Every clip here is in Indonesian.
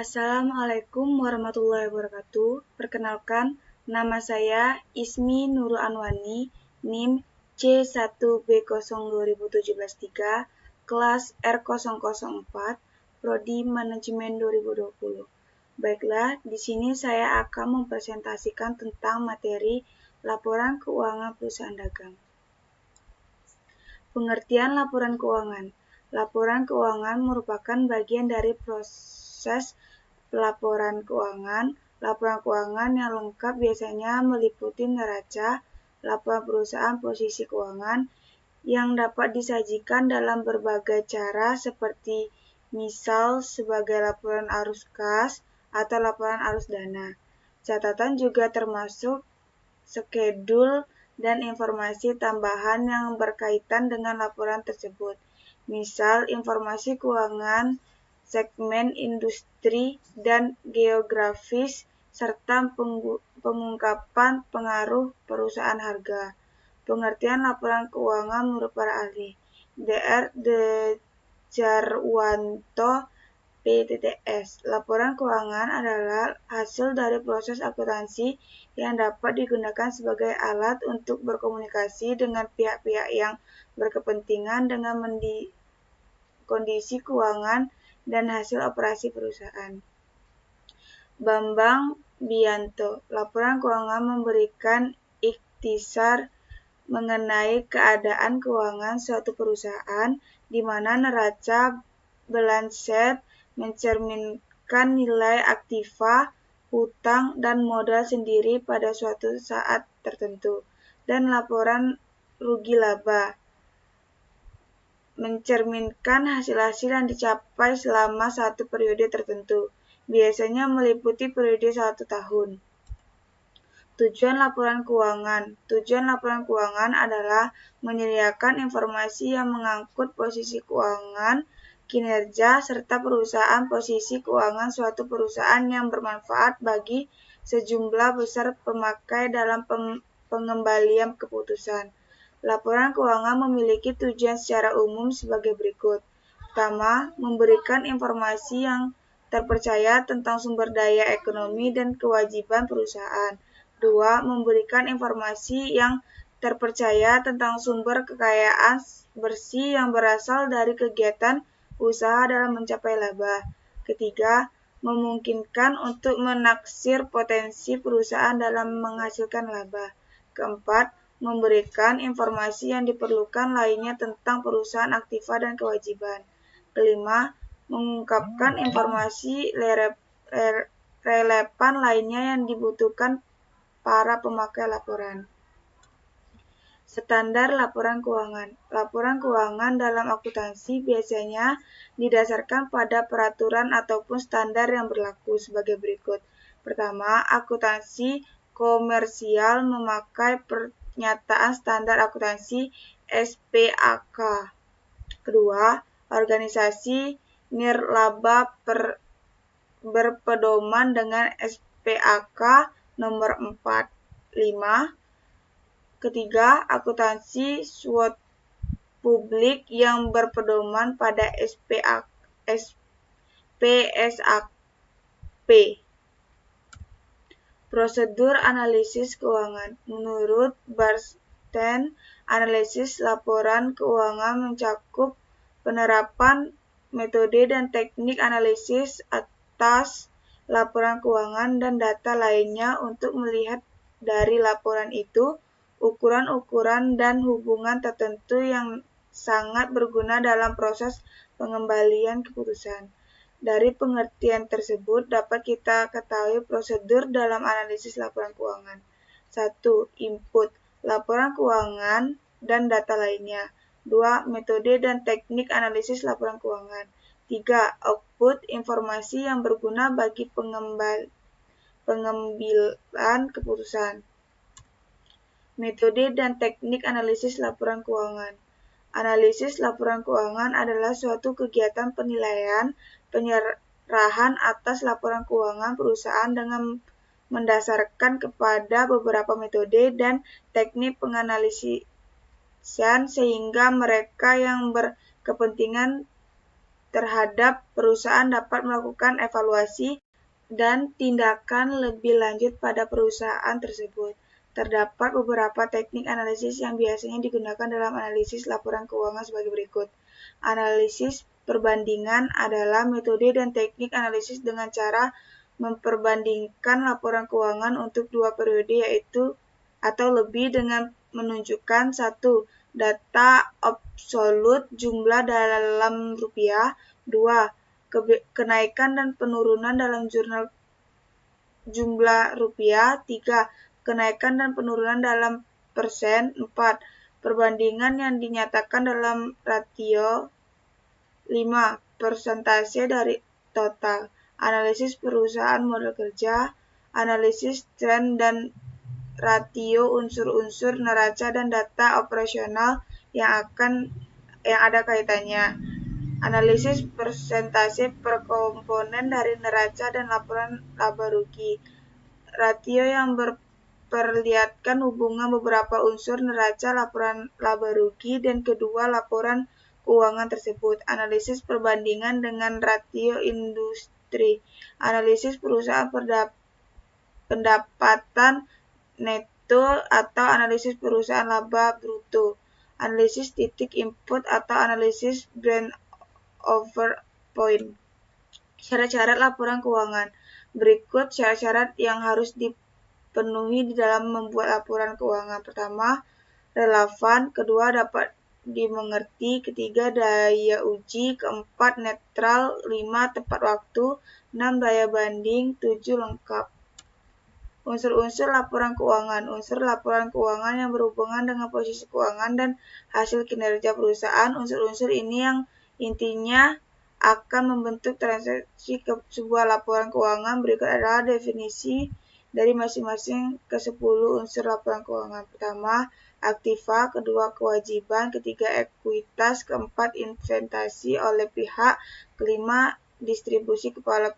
Assalamualaikum warahmatullahi wabarakatuh. Perkenalkan, nama saya Ismi Nurul Anwani, NIM C1B02017-3, kelas R004, Prodi Manajemen 2020. Baiklah, di sini saya akan mempresentasikan tentang materi laporan keuangan perusahaan dagang. Pengertian laporan keuangan. Laporan keuangan merupakan bagian dari proses pelaporan keuangan. Laporan keuangan yang lengkap biasanya meliputi neraca, laporan perusahaan posisi keuangan, yang dapat disajikan dalam berbagai cara seperti misal sebagai laporan arus kas atau laporan arus dana. Catatan juga termasuk skedul dan informasi tambahan yang berkaitan dengan laporan tersebut. Misal informasi keuangan, segmen industri dan geografis, serta pengungkapan pengaruh perusahaan harga. Pengertian laporan keuangan menurut para ahli. Dr. Dejarwanto, PTTS. Laporan keuangan adalah hasil dari proses akuntansi yang dapat digunakan sebagai alat untuk berkomunikasi dengan pihak-pihak yang berkepentingan dengan kondisi keuangan dan hasil operasi perusahaan. Bambang Bianto. Laporan keuangan memberikan ikhtisar mengenai keadaan keuangan suatu perusahaan, di mana neraca balance sheet mencerminkan nilai aktiva, hutang, dan modal sendiri pada suatu saat tertentu, dan laporan rugi laba mencerminkan hasil-hasil yang dicapai selama satu periode tertentu, biasanya meliputi periode 1 tahun. Tujuan laporan keuangan. Tujuan laporan keuangan adalah menyediakan informasi yang mengangkut posisi keuangan, kinerja, serta perusahaan posisi keuangan suatu perusahaan yang bermanfaat bagi sejumlah besar pemakai dalam pengembalian keputusan. Laporan keuangan memiliki tujuan secara umum sebagai berikut. Pertama, memberikan informasi yang terpercaya tentang sumber daya ekonomi dan kewajiban perusahaan. 2. Memberikan informasi yang terpercaya tentang sumber kekayaan bersih yang berasal dari kegiatan usaha dalam mencapai laba. Ketiga, memungkinkan untuk menaksir potensi perusahaan dalam menghasilkan laba. Keempat, memberikan informasi yang diperlukan lainnya tentang perusahaan aktiva dan kewajiban. Kelima, mengungkapkan informasi relevan lainnya yang dibutuhkan para pemakai laporan. Standar laporan keuangan. Laporan keuangan dalam akuntansi biasanya didasarkan pada peraturan ataupun standar yang berlaku sebagai berikut. Pertama, akuntansi komersial memakai pernyataan standar akuntansi SPAK. Kedua, organisasi nirlaba berpedoman dengan SPAK nomor 45. Ketiga, akuntansi SWOT publik yang berpedoman pada PSAP. Prosedur analisis keuangan. Menurut Bernstein, analisis laporan keuangan mencakup penerapan metode dan teknik analisis atas laporan keuangan dan data lainnya untuk melihat dari laporan itu ukuran-ukuran dan hubungan tertentu yang sangat berguna dalam proses pengembalian keputusan. Dari pengertian tersebut dapat kita ketahui prosedur dalam analisis laporan keuangan. 1. Input, laporan keuangan dan data lainnya. 2. Metode dan teknik analisis laporan keuangan. 3. Output, informasi yang berguna bagi pengambilan keputusan. Metode dan teknik analisis laporan keuangan. Analisis laporan keuangan adalah suatu kegiatan penilaian penyerahan atas laporan keuangan perusahaan dengan mendasarkan kepada beberapa metode dan teknik penganalisisan sehingga mereka yang berkepentingan terhadap perusahaan dapat melakukan evaluasi dan tindakan lebih lanjut pada perusahaan tersebut. Terdapat beberapa teknik analisis yang biasanya digunakan dalam analisis laporan keuangan sebagai berikut. Analisis perbandingan adalah metode dan teknik analisis dengan cara memperbandingkan laporan keuangan untuk dua periode yaitu atau lebih dengan menunjukkan satu data absolut jumlah dalam rupiah, 2 kenaikan dan penurunan dalam jumlah rupiah, 3 kenaikan dan penurunan dalam persen, 4 perbandingan yang dinyatakan dalam rasio, 5 persentase dari total, analisis perusahaan model kerja, analisis tren dan ratio unsur-unsur neraca dan data operasional yang ada kaitannya. Analisis persentase per komponen dari neraca dan laporan laba rugi. Ratio yang memperlihatkan hubungan beberapa unsur neraca, laporan laba rugi, dan kedua laporan keuangan tersebut. Analisis perbandingan dengan ratio industri. Analisis perusahaan pendapatan neto atau analisis perusahaan laba bruto. Analisis titik input atau analisis break over point. Syarat-syarat laporan keuangan. Berikut syarat-syarat yang harus dipenuhi di dalam membuat laporan keuangan. Pertama, relevan. Kedua, dapat dimengerti. Ketiga, daya uji. Keempat, netral. 5, tepat waktu. 6, daya banding. 7, lengkap. Unsur-unsur laporan keuangan. Unsur laporan keuangan yang berhubungan dengan posisi keuangan dan hasil kinerja perusahaan. Unsur-unsur ini yang intinya akan membentuk transaksi ke sebuah laporan keuangan. Berikut adalah definisi dari masing-masing ke-10 unsur laporan keuangan. Pertama, aktiva. Kedua, kewajiban. Ketiga, ekuitas. Keempat, investasi oleh pihak. Kelima, distribusi kepala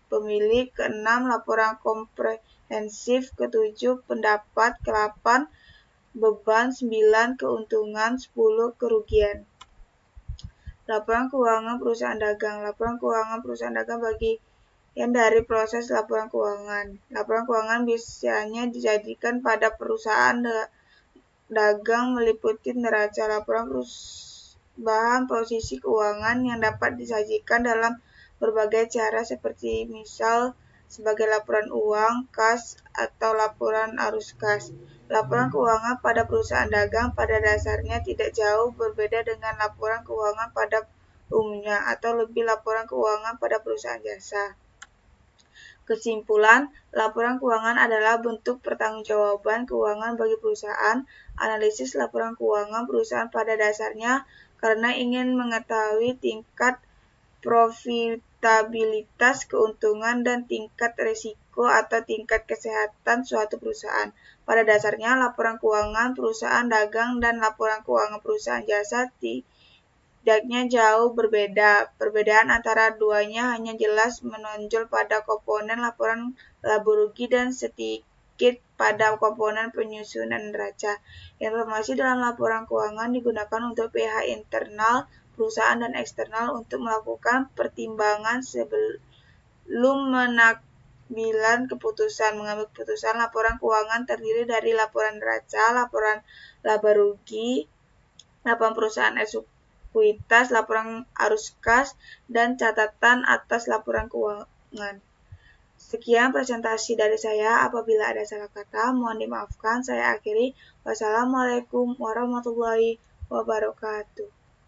pemilik. Keenam, laporan komprehensif. Ketujuh, pendapat. Ke-8, beban. 9, keuntungan. 10, kerugian. Laporan keuangan perusahaan dagang. Laporan keuangan perusahaan dagang bagian dari proses laporan keuangan. Laporan keuangan biasanya dijadikan pada perusahaan dagang meliputi neraca. Laporan bahan posisi keuangan yang dapat disajikan dalam berbagai cara seperti misal sebagai laporan uang, kas, atau laporan arus kas. Laporan keuangan pada perusahaan dagang pada dasarnya tidak jauh berbeda dengan laporan keuangan pada umumnya, atau lebih laporan keuangan pada perusahaan jasa. Kesimpulan, laporan keuangan adalah bentuk pertanggungjawaban keuangan bagi perusahaan. Analisis laporan keuangan perusahaan pada dasarnya karena ingin mengetahui tingkat profitabilitas, keuntungan, dan tingkat risiko atau tingkat kesehatan suatu perusahaan. Pada dasarnya, laporan keuangan perusahaan dagang dan laporan keuangan perusahaan jasa tidaknya jauh berbeda. Perbedaan antara duanya hanya jelas menonjol pada komponen laporan laba rugi dan sedikit pada komponen penyusunan neraca. Informasi dalam laporan keuangan digunakan untuk pihak internal perusahaan dan eksternal untuk melakukan pertimbangan sebelum mengambil keputusan. Laporan keuangan terdiri dari laporan neraca, laporan laba rugi, laporan perusahaan ekuitas, laporan arus kas, dan catatan atas laporan keuangan. Sekian presentasi dari saya. Apabila ada salah kata, mohon dimaafkan. Saya akhiri. Wassalamualaikum warahmatullahi wabarakatuh.